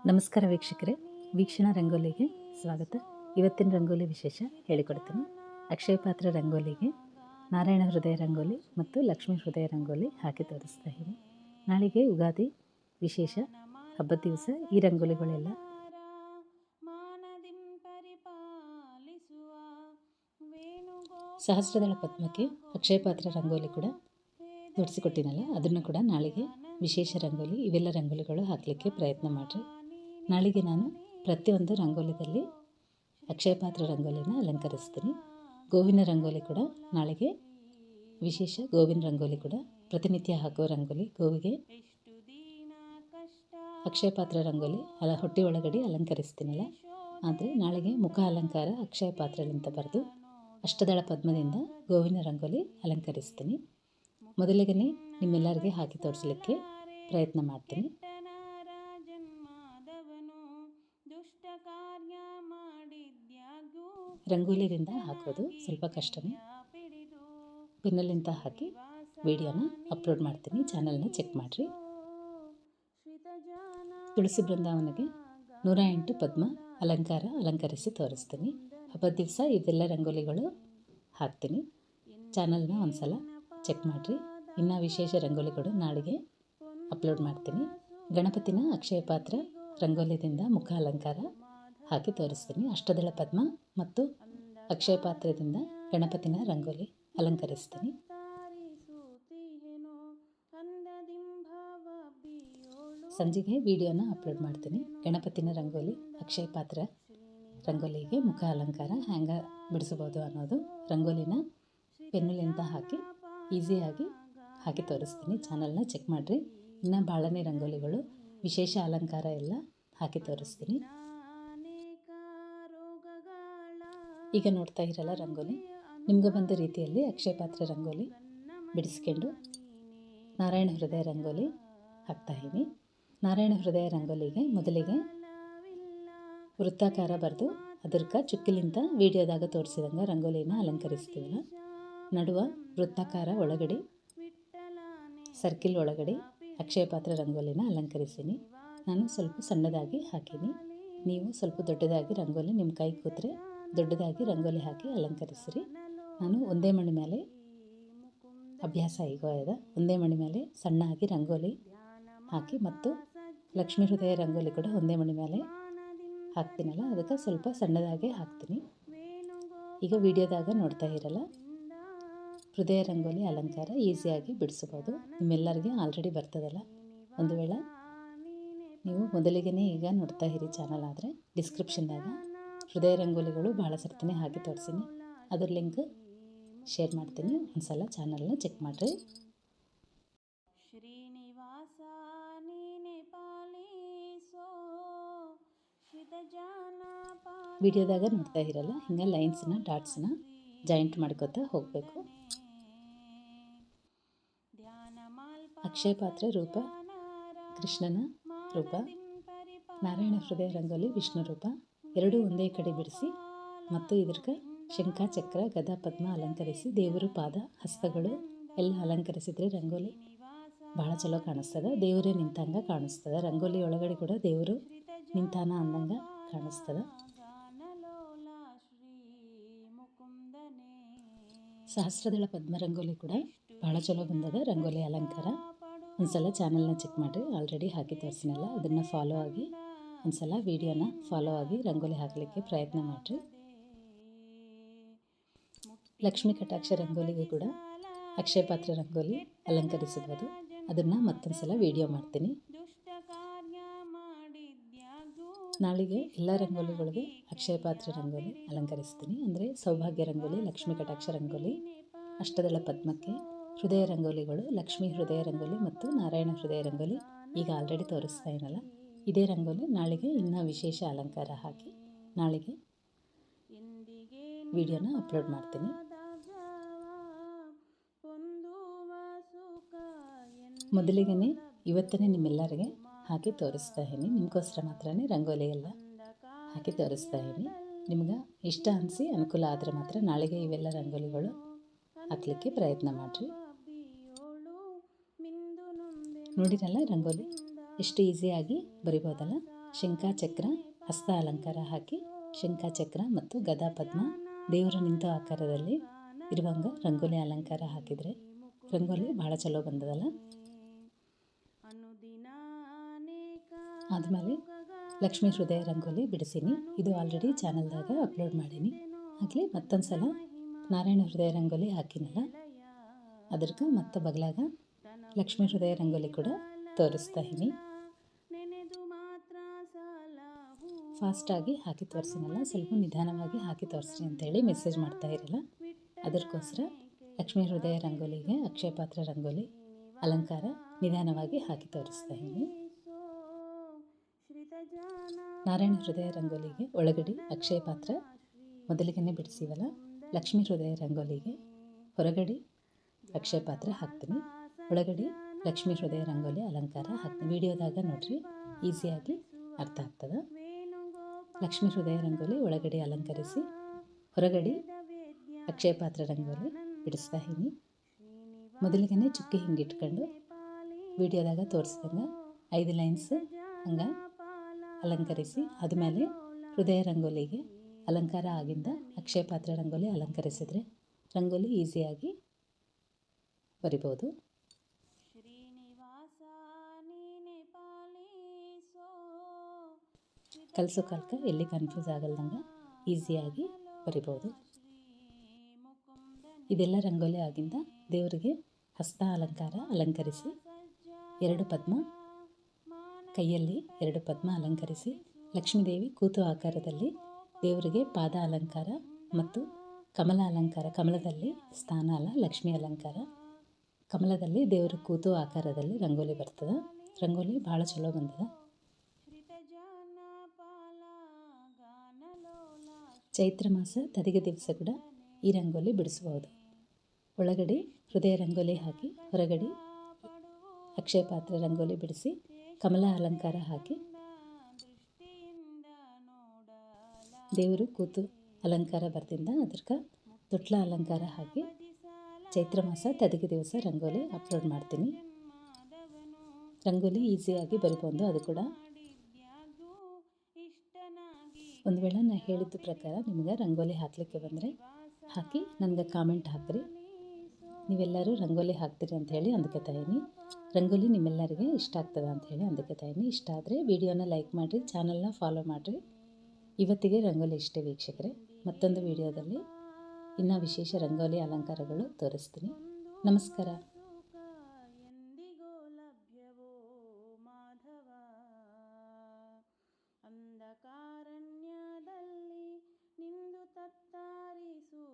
ನಮಸ್ಕಾರ ವೀಕ್ಷಕರೇ, ವೀಕ್ಷಣಾ ರಂಗೋಲಿಗೆ ಸ್ವಾಗತ. ಇವತ್ತಿನ ರಂಗೋಲಿ ವಿಶೇಷ ಹೇಳಿಕೊಡ್ತೀನಿ. ಅಕ್ಷಯ ಪಾತ್ರ ರಂಗೋಲಿಗೆ ನಾರಾಯಣ ಹೃದಯ ರಂಗೋಲಿ ಮತ್ತು ಲಕ್ಷ್ಮೀ ಹೃದಯ ರಂಗೋಲಿ ಹಾಕಿ ತೋರಿಸ್ತಾ ಇದ್ದೀನಿ. ನಾಳೆಗೆ ಯುಗಾದಿ ವಿಶೇಷ ಹಬ್ಬದ ದಿವಸ ಈ ರಂಗೋಲಿಗಳೆಲ್ಲ ಸಹಸ್ರದಳ ಪದ್ಮಕ್ಕೆ ಅಕ್ಷಯ ಪಾತ್ರ ರಂಗೋಲಿ ಕೂಡ ತೋರಿಸಿಕೊಟ್ಟಿನಲ್ಲ, ಅದನ್ನು ಕೂಡ ನಾಳೆಗೆ ವಿಶೇಷ ರಂಗೋಲಿ ಇವೆಲ್ಲ ರಂಗೋಲಿಗಳು ಹಾಕಲಿಕ್ಕೆ ಪ್ರಯತ್ನ ಮಾಡಿರಿ. ನಾಳೆಗೆ ನಾನು ಪ್ರತಿಯೊಂದು ರಂಗೋಲಿದಲ್ಲಿ ಅಕ್ಷಯ ಪಾತ್ರ ರಂಗೋಲಿನ ಅಲಂಕರಿಸ್ತೀನಿ. ಗೋವಿನ ರಂಗೋಲಿ ಕೂಡ ನಾಳೆಗೆ ವಿಶೇಷ. ಗೋವಿನ ರಂಗೋಲಿ ಕೂಡ ಪ್ರತಿನಿತ್ಯ ಹಾಕುವ ರಂಗೋಲಿ. ಗೋವಿಗೆ ಅಕ್ಷಯ ಪಾತ್ರ ರಂಗೋಲಿ ಹೊಟ್ಟೆ ಒಳಗಡೆ ಅಲಂಕರಿಸ್ತೀನಲ್ಲ, ಆದರೆ ನಾಳೆಗೆ ಮುಖ ಅಲಂಕಾರ ಅಕ್ಷಯ ಪಾತ್ರಲಿಂತ ಬರೆದು ಅಷ್ಟದಳ ಪದ್ಮದಿಂದ ಗೋವಿನ ರಂಗೋಲಿ ಅಲಂಕರಿಸ್ತೀನಿ. ಮೊದಲಿಗೆ ನಿಮ್ಮೆಲ್ಲರಿಗೆ ಹಾಕಿ ತೋರಿಸಲಿಕ್ಕೆ ಪ್ರಯತ್ನ ಮಾಡ್ತೀನಿ. ರಂಗೋಲಿಯಿಂದ ಹಾಕೋದು ಸ್ವಲ್ಪ ಕಷ್ಟವೇ. ಪೆನ್ನಲ್ಲಿಂದ ಹಾಕಿ ವಿಡಿಯೋನ ಅಪ್ಲೋಡ್ ಮಾಡ್ತೀನಿ, ಚಾನಲ್ನ ಚೆಕ್ ಮಾಡಿರಿ. ತುಳಸಿ ಬೃಂದಾವನಿಗೆ 108 ಪದ್ಮ ಅಲಂಕರಿಸಿ ತೋರಿಸ್ತೀನಿ. ಹಬ್ಬದ ದಿವಸ ಇದೆಲ್ಲ ರಂಗೋಲಿಗಳು ಹಾಕ್ತೀನಿ. ಚಾನಲ್ನ ಒಂದ್ಸಲ ಚೆಕ್ ಮಾಡಿರಿ. ಇನ್ನು ವಿಶೇಷ ರಂಗೋಲಿಗಳು ನಾಳೆಗೆ ಅಪ್ಲೋಡ್ ಮಾಡ್ತೀನಿ. ಗಣಪತಿನ ಅಕ್ಷಯ ಪಾತ್ರ ರಂಗೋಲಿದಿಂದ ಮುಖ ಅಲಂಕಾರ ಹಾಕಿ ತೋರಿಸ್ತೀನಿ. ಅಷ್ಟದಳ ಪದ್ಮ ಮತ್ತು ಅಕ್ಷಯ ಪಾತ್ರದಿಂದ ಗಣಪತಿನ ರಂಗೋಲಿ ಅಲಂಕರಿಸ್ತೀನಿ. ಸಂಜೆಗೆ ವಿಡಿಯೋನ ಅಪ್ಲೋಡ್ ಮಾಡ್ತೀನಿ. ಗಣಪತಿನ ರಂಗೋಲಿ ಅಕ್ಷಯ ಪಾತ್ರ ರಂಗೋಲಿಗೆ ಮುಖ ಅಲಂಕಾರ ಹ್ಯಾಂಗೆ ಬಿಡಿಸ್ಬೋದು ಅನ್ನೋದು ರಂಗೋಲಿನ ಪೆನ್ನುಲಿಂದ ಹಾಕಿ ಈಸಿಯಾಗಿ ಹಾಕಿ ತೋರಿಸ್ತೀನಿ. ಚಾನಲ್ನ ಚೆಕ್ ಮಾಡಿರಿ. ಇನ್ನು ಬಾಳನೆ ರಂಗೋಲಿಗಳು ವಿಶೇಷ ಅಲಂಕಾರ ಎಲ್ಲ ಹಾಕಿ ತೋರಿಸ್ತೀನಿ. ಈಗ ನೋಡ್ತಾ ಇರಲ್ಲ ರಂಗೋಲಿ, ನಿಮ್ಗೆ ಬಂದ ರೀತಿಯಲ್ಲಿ ಅಕ್ಷಯ ಪಾತ್ರ ರಂಗೋಲಿ ಬಿಡಿಸ್ಕೊಂಡು ನಾರಾಯಣ ಹೃದಯ ರಂಗೋಲಿ ಹಾಕ್ತಾಯಿದ್ದೀನಿ. ನಾರಾಯಣ ಹೃದಯ ರಂಗೋಲಿಗೆ ಮೊದಲಿಗೆ ವೃತ್ತಾಕಾರ ಬರೆದು ಅದಕ್ಕೆ ಚುಕ್ಕಿಲಿಂದ ವಿಡಿಯೋದಾಗ ತೋರಿಸಿದಂಗೆ ರಂಗೋಲಿನ ಅಲಂಕರಿಸ್ತೀವಲ್ಲ, ನಡುವ ವೃತ್ತಾಕಾರ ಒಳಗಡೆ ಸರ್ಕಿಲ್ ಒಳಗಡೆ ಅಕ್ಷಯ ಪಾತ್ರ ರಂಗೋಲಿನ ಅಲಂಕರಿಸೀನಿ. ನಾನು ಸ್ವಲ್ಪ ಸಣ್ಣದಾಗಿ ಹಾಕೀನಿ. ನೀವು ಸ್ವಲ್ಪ ದೊಡ್ಡದಾಗಿ ರಂಗೋಲಿ ನಿಮ್ಮ ಕೈ ಕೂತ್ರೆ ದೊಡ್ಡದಾಗಿ ರಂಗೋಲಿ ಹಾಕಿ ಅಲಂಕರಿಸಿರಿ. ನಾನು ಒಂದೇ ಮಣಿ ಮೇಲೆ ಅಭ್ಯಾಸ ಈಗ ಒಂದೇ ಮಣಿ ಮೇಲೆ ಸಣ್ಣಾಗಿ ರಂಗೋಲಿ ಹಾಕಿ ಮತ್ತು ಲಕ್ಷ್ಮೀ ಹೃದಯ ರಂಗೋಲಿ ಕೂಡ ಒಂದೇ ಮಣಿ ಮೇಲೆ ಹಾಕ್ತೀನಲ್ಲ, ಅದಕ್ಕೆ ಸ್ವಲ್ಪ ಸಣ್ಣದಾಗೆ ಹಾಕ್ತೀನಿ. ಈಗ ವಿಡಿಯೋದಾಗ ನೋಡ್ತಾ ಇರಲ್ಲ, ಹೃದಯ ರಂಗೋಲಿ ಅಲಂಕಾರ ಈಸಿಯಾಗಿ ಬಿಡಿಸ್ಬೋದು. ನಿಮ್ಮೆಲ್ಲರಿಗೆ ಆಲ್ರೆಡಿ ಬರ್ತದಲ್ಲ. ಒಂದು ವೇಳೆ ನೀವು ಮೊದಲಿಗೆ ಈಗ ನೋಡ್ತಾ ಇರಿ ಚಾನಲ್ ಆದರೆ ಡಿಸ್ಕ್ರಿಪ್ಷನ್ದಾಗ ಹೃದಯ ರಂಗೋಲಿಗಳು ಭಾಳ ಸರ್ತಿನೇ ಹಾಕಿ ತೋರಿಸೀನಿ. ಅದ್ರ ಲಿಂಕ್ ಶೇರ್ ಮಾಡ್ತೀನಿ. ಒಂದ್ಸಲ ಚಾನಲ್ನ ಚೆಕ್ ಮಾಡಿರಿ. ವಿಡಿಯೋದಾಗ ನೋಡ್ತಾ ಇರಲ್ಲ, ಹಿಂಗೆ ಲೈನ್ಸ್ನ ಡಾಟ್ಸ್ನ ಜಾಯಿಂಟ್ ಮಾಡ್ಕೊತಾ ಹೋಗಬೇಕು. ಅಕ್ಷಯ ಪಾತ್ರ ರೂಪ ಕೃಷ್ಣನ ರೂಪ, ನಾರಾಯಣ ಹೃದಯ ರಂಗೋಲಿ ವಿಷ್ಣು ರೂಪ ಎರಡೂ ಒಂದೇ ಕಡೆ ಬಿಡಿಸಿ ಮತ್ತು ಇದಕ್ಕೆ ಶಂಖ ಚಕ್ರ ಗದಾ ಪದ್ಮ ಅಲಂಕರಿಸಿ ದೇವರು ಪಾದ ಹಸ್ತಗಳು ಎಲ್ಲ ಅಲಂಕರಿಸಿದರೆ ರಂಗೋಲಿ ಭಾಳ ಚಲೋ ಕಾಣಿಸ್ತದೆ. ದೇವರೇ ನಿಂತಂಗೆ ಕಾಣಿಸ್ತದೆ. ರಂಗೋಲಿ ಒಳಗಡೆ ಕೂಡ ದೇವರು ನಿಂತಾನ ಅಂದಂಗೆ ಕಾಣಿಸ್ತದೆ. ಸಹಸ್ರದಳ ಪದ್ಮ ರಂಗೋಲಿ ಕೂಡ ಭಾಳ ಚಲೋ ಬಂದದ. ರಂಗೋಲಿ ಅಲಂಕಾರ ಒಂದ್ಸಲ ಚಾನಲ್ನ ಚೆಕ್ ಮಾಡಿರಿ. ಆಲ್ರೆಡಿ ಹಾಕಿ ತೋರಿಸಿನಲ್ಲ, ಅದನ್ನು ಫಾಲೋ ಆಗಿ ಒಂದ್ಸಲ ವಿಡಿಯೋನ ಫಾಲೋ ಆಗಿ ರಂಗೋಲಿ ಹಾಕಲಿಕ್ಕೆ ಪ್ರಯತ್ನ ಮಾಡಿರಿ. ಲಕ್ಷ್ಮೀ ಕಟಾಕ್ಷ ರಂಗೋಲಿಗೂ ಕೂಡ ಅಕ್ಷಯ ಪಾತ್ರ ರಂಗೋಲಿ ಅಲಂಕರಿಸಬಹುದು. ಅದನ್ನು ಮತ್ತೊಂದು ಸಲ ವಿಡಿಯೋ ಮಾಡ್ತೀನಿ. ನಾಳೆಗೆ ಎಲ್ಲ ರಂಗೋಲಿಗಳಿಗೆ ಅಕ್ಷಯ ಪಾತ್ರ ರಂಗೋಲಿ ಅಲಂಕರಿಸ್ತೀನಿ. ಅಂದರೆ ಸೌಭಾಗ್ಯ ರಂಗೋಲಿ, ಲಕ್ಷ್ಮೀ ಕಟಾಕ್ಷ ರಂಗೋಲಿ, ಅಷ್ಟದಳ ಪದ್ಮಕ್ಕೆ ಹೃದಯ ರಂಗೋಲಿಗಳು, ಲಕ್ಷ್ಮೀ ಹೃದಯ ರಂಗೋಲಿ ಮತ್ತು ನಾರಾಯಣ ಹೃದಯ ರಂಗೋಲಿ ಈಗ ಆಲ್ರೆಡಿ ತೋರಿಸ್ತಾ ಇರಲ್ಲ. ಇದೇ ರಂಗೋಲಿ ನಾಳೆಗೆ ಇನ್ನೂ ವಿಶೇಷ ಅಲಂಕಾರ ಹಾಕಿ ನಾಳೆಗೆ ವಿಡಿಯೋನ ಅಪ್ಲೋಡ್ ಮಾಡ್ತೀನಿ. ಮೊದಲಿಗೆ ಇವತ್ತನೇ ನಿಮ್ಮೆಲ್ಲರಿಗೆ ಹಾಕಿ ತೋರಿಸ್ತಾ ಇದ್ದೀನಿ. ನಿಮಗೋಸ್ಕರ ಮಾತ್ರನೇ ರಂಗೋಲಿ ಎಲ್ಲ ಹಾಕಿ ತೋರಿಸ್ತಾ ಇದ್ದೀನಿ. ನಿಮ್ಗೆ ಇಷ್ಟ ಅನಿಸಿ ಅನುಕೂಲ ಆದರೆ ಮಾತ್ರ ನಾಳೆಗೆ ಇವೆಲ್ಲ ರಂಗೋಲಿಗಳು ಹಾಕಲಿಕ್ಕೆ ಪ್ರಯತ್ನ ಮಾಡಿರಿ. ನೋಡಿರಲ್ಲ ರಂಗೋಲಿ ಎಷ್ಟು ಈಸಿಯಾಗಿ ಬರಿಬೋದಲ್ಲ. ಶಂಖಚಕ್ರ ಹಸ್ತ ಅಲಂಕಾರ ಹಾಕಿ ಶಂಖಚಕ್ರ ಮತ್ತು ಗದಾ ಪದ್ಮ ದೇವರು ನಿಂತ ಆಕಾರದಲ್ಲಿ ಇರುವಂಗೆ ರಂಗೋಲಿ ಅಲಂಕಾರ ಹಾಕಿದರೆ ರಂಗೋಲಿ ಭಾಳ ಚಲೋ ಬಂದದಲ್ಲ. ಆದಮೇಲೆ ಲಕ್ಷ್ಮೀ ಹೃದಯ ರಂಗೋಲಿ ಬಿಡಿಸೀನಿ. ಇದು ಆಲ್ರೆಡಿ ಚಾನಲ್ದಾಗ ಅಪ್ಲೋಡ್ ಮಾಡೀನಿ. ಆಗಲಿ ಮತ್ತೊಂದು ಸಲ ನಾರಾಯಣ ಹೃದಯ ರಂಗೋಲಿ ಹಾಕಿನಲ್ಲ, ಅದ್ರಕ್ಕೆ ಮತ್ತು ಬಗಲಾಗ ಲಕ್ಷ್ಮೀ ಹೃದಯ ರಂಗೋಲಿ ಕೂಡ ತೋರಿಸ್ತಾ ಇದ್ದೀನಿ. ಫಾಸ್ಟಾಗಿ ಹಾಕಿ ತೋರಿಸಿನಲ್ಲ, ಸ್ವಲ್ಪ ನಿಧಾನವಾಗಿ ಹಾಕಿ ತೋರಿಸ್ರಿ ಅಂತೇಳಿ ಮೆಸೇಜ್ ಮಾಡ್ತಾ ಇರಲ್ಲ. ಅದಕ್ಕೋಸ್ಕರ ಲಕ್ಷ್ಮೀ ಹೃದಯ ರಂಗೋಲಿಗೆ ಅಕ್ಷಯ ಪಾತ್ರ ರಂಗೋಲಿ ಅಲಂಕಾರ ನಿಧಾನವಾಗಿ ಹಾಕಿ ತೋರಿಸ್ತಾ ಇದ್ದೀನಿ. ನಾರಾಯಣ ಹೃದಯ ರಂಗೋಲಿಗೆ ಒಳಗಡೆ ಅಕ್ಷಯ ಪಾತ್ರ ಮೊದಲಿಗೆ ಬಿಡಿಸಿವಲ್ಲ, ಲಕ್ಷ್ಮೀ ಹೃದಯ ರಂಗೋಲಿಗೆ ಹೊರಗಡೆ ಅಕ್ಷಯ ಪಾತ್ರ ಹಾಕ್ತೀನಿ, ಒಳಗಡೆ ಲಕ್ಷ್ಮೀ ಹೃದಯ ರಂಗೋಲಿ ಅಲಂಕಾರ ಹಾಕ್ತೀನಿ. ವಿಡಿಯೋದಾಗ ನೋಡ್ರಿ, ಈಸಿಯಾಗಿ ಅರ್ಥ ಆಗ್ತದೆ. ಲಕ್ಷ್ಮೀ ಹೃದಯ ರಂಗೋಲಿ ಒಳಗಡೆ ಅಲಂಕರಿಸಿ ಹೊರಗಡೆ ಅಕ್ಷಯ ಪಾತ್ರ ರಂಗೋಲಿ ಬಿಡಿಸ್ತಾ ಇದ್ದೀನಿ. ಮೊದಲಿಗೆ ಚುಕ್ಕಿ ಹಿಂಗೆ ಇಟ್ಕೊಂಡು ವಿಡಿಯೋದಾಗ ತೋರಿಸ್ದಂಗೆ 5 ಲೈನ್ಸ್ ಹಂಗೆ ಅಲಂಕರಿಸಿ, ಆದಮೇಲೆ ಹೃದಯ ರಂಗೋಲಿಗೆ ಅಲಂಕಾರ ಆಗಿಂದ ಅಕ್ಷಯ ಪಾತ್ರ ರಂಗೋಲಿ ಅಲಂಕರಿಸಿದರೆ ರಂಗೋಲಿ ಈಸಿಯಾಗಿ ಬರಿಬೋದು. ಕಲಸೋ ಕಾಲಕ್ಕೆ ಎಲ್ಲಿ ಕನ್ಫ್ಯೂಸ್ ಆಗಲ್ದಂಗೆ ಈಸಿಯಾಗಿ ಬರಿಬೋದು. ಇದೆಲ್ಲ ರಂಗೋಲಿ ಆಗಿಂದ ದೇವರಿಗೆ ಹಸ್ತ ಅಲಂಕರಿಸಿ 2 ಪದ್ಮ ಕೈಯಲ್ಲಿ 2 ಪದ್ಮ ಅಲಂಕರಿಸಿ, ಲಕ್ಷ್ಮೀದೇವಿ ಕೂತು ಆಕಾರದಲ್ಲಿ ದೇವರಿಗೆ ಪಾದ ಅಲಂಕಾರ ಮತ್ತು ಕಮಲ ಅಲಂಕಾರ, ಕಮಲದಲ್ಲಿ ಸ್ಥಾನ ಅಲ್ಲ ಲಕ್ಷ್ಮೀ ಅಲಂಕಾರ, ಕಮಲದಲ್ಲಿ ದೇವರು ಕೂತು ಆಕಾರದಲ್ಲಿ ರಂಗೋಲಿ ಬರ್ತದೆ. ರಂಗೋಲಿ ಭಾಳ ಚಲೋ ಬಂದದ. ಚೈತ್ರ ಮಾಸ ತದಿಗೆ ದಿವಸ ಕೂಡ ಈ ರಂಗೋಲಿ ಬಿಡಿಸ್ಬೋದು. ಒಳಗಡೆ ಹೃದಯ ರಂಗೋಲಿ ಹಾಕಿ ಹೊರಗಡೆ ಅಕ್ಷಯ ಪಾತ್ರ ರಂಗೋಲಿ ಬಿಡಿಸಿ ಕಮಲ ಅಲಂಕಾರ ಹಾಕಿ ದೇವರು ಕೂತು ಅಲಂಕಾರ ಬರ್ದಿಂದ ಅದಕ್ಕೆ ತೊಟ್ಲ ಅಲಂಕಾರ ಹಾಕಿ ಚೈತ್ರ ಮಾಸ ತದಿಗೆ ದಿವಸ ರಂಗೋಲಿ ಅಪ್ಲೋಡ್ ಮಾಡ್ತೀನಿ. ರಂಗೋಲಿ ಈಸಿಯಾಗಿ ಬರಿಬೋದು. ಅದು ಕೂಡ ಒಂದು ವೇಳೆ ನಾನು ಹೇಳಿದ ಪ್ರಕಾರ ನಿಮ್ಗೆ ರಂಗೋಲಿ ಹಾಕಲಿಕ್ಕೆ ಬಂದರೆ ಹಾಕಿ ನನಗೆ ಕಾಮೆಂಟ್ ಹಾಕಿರಿ. ನೀವೆಲ್ಲರೂ ರಂಗೋಲಿ ಹಾಕ್ತೀರಿ ಅಂಥೇಳಿ ಅಂದ್ಕೊತಾಯಿನಿ. ರಂಗೋಲಿ ನಿಮ್ಮೆಲ್ಲರಿಗೆ ಇಷ್ಟ ಆಗ್ತದೆ ಅಂಥೇಳಿ ಅಂದ್ಕೊತಾಯಿನಿ. ಇಷ್ಟ ಆದರೆ ವಿಡಿಯೋನ ಲೈಕ್ ಮಾಡಿರಿ, ಚಾನಲ್ನ ಫಾಲೋ ಮಾಡಿರಿ. ಇವತ್ತಿಗೆ ರಂಗೋಲಿ ಇಷ್ಟೇ ವೀಕ್ಷಕರೇ. ಮತ್ತೊಂದು ವಿಡಿಯೋದಲ್ಲಿ ಇನ್ನೂ ವಿಶೇಷ ರಂಗೋಲಿ ಅಲಂಕಾರಗಳು ತೋರಿಸ್ತೀನಿ. ನಮಸ್ಕಾರ. ಅಂಧಕಾರಣ್ಯದಲ್ಲಿ ನಿಂದು ತತ್ತರಿಸುತ್ತೀಯೇನೋ,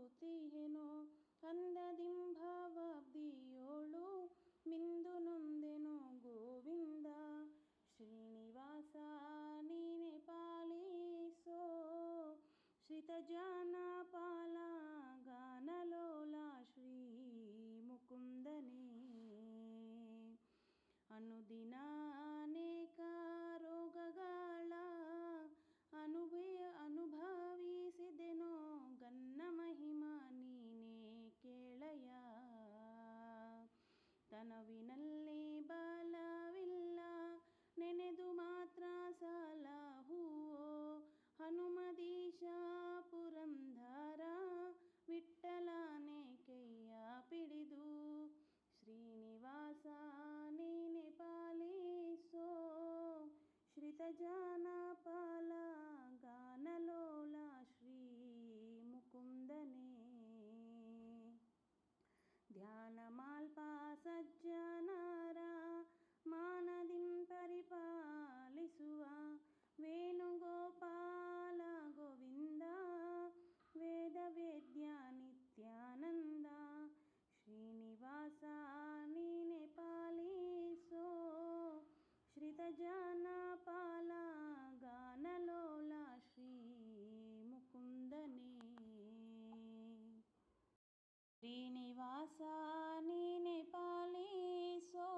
ಅಂಧದಿಂಭಾವಬ್ದಿಯೋಳು ಮಿಂದು ನೊಂದೆನೋ ಗೋವಿಂದ. ಶ್ರೀನಿವಾಸ ನೀನೆ ಪಾಲಿಸೋ, ಶ್ರಿತಜನಪಾಲ ಗಾನಲೋಲ ಶ್ರೀ ಮುಕುಂದನೇ. ಅನುದಿನ ಅನೇಕ ರೋಗಗಳ ಅನುಭವಿಸಿದೆನೋ, ಗನ್ನ ಮಹಿಮಾ ನೀನೇ ಕೇಳಯ್ಯ. ತನುವಿನಲ್ಲಿ ಬಲವಿಲ್ಲ, ನೆನೆದು ಮಾತ್ರ ಸಲಹುವೋ ಹನುಮದೀಶ ಪುರಂದರ ವಿಠ್ಠಲನೇ ಕೈಯ ಪಿಡಿದು. ಶ್ರೀನಿವಾಸ ನೀನೆ ಪಾಲಿಸೋ, ಶ್ರಿತಜನಪಾಲ ಗಾನಲೋಲ ಶ್ರೀ ಮುಕುಂದನೇ. ಧ್ಯಾನಮಾಲ್ಪ ಸಜ್ಜನರ ಮಾನದಿಂ ಪರಿಪಾಲಿಸುವ ವೇಣುಗೋಪಾಲ ಗೋವಿಂದ. ವೇದವೇದ್ಯ ನಿತ್ಯಾನಂದ. ಶ್ರೀನಿವಾಸ ನೀನೆ ಪಾಲಿಸೋ, ಶ್ರಿತಜನಪಾಲ ಗಾನಲೋಲ ಶ್ರೀ ಮುಕುಂದನೇ. ಶ್ರೀನಿವಾಸ ನೀನೆ ಪಾಲಿಸೋ,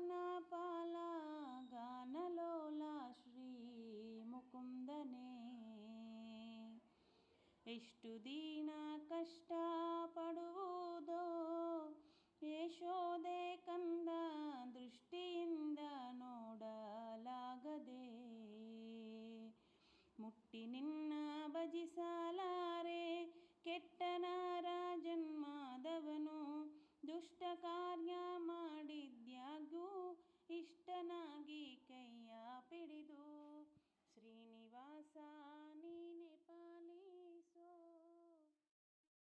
ಜ್ಞಾನ ಪಾಲ ಗಾನಲೋಲ ಶ್ರೀ ಮುಕುಂದನೇ. ಎಷ್ಟು ದಿನ ಕಷ್ಟ ಪಡುವುದೋ ಯಶೋದೆ ಕಂದ ದೃಷ್ಟಿಯಿಂದ ನೋಡಲಾಗದೆ. ಮುಟ್ಟಿ ನಿನ್ನ ಭಜಿಸಲಾರೆ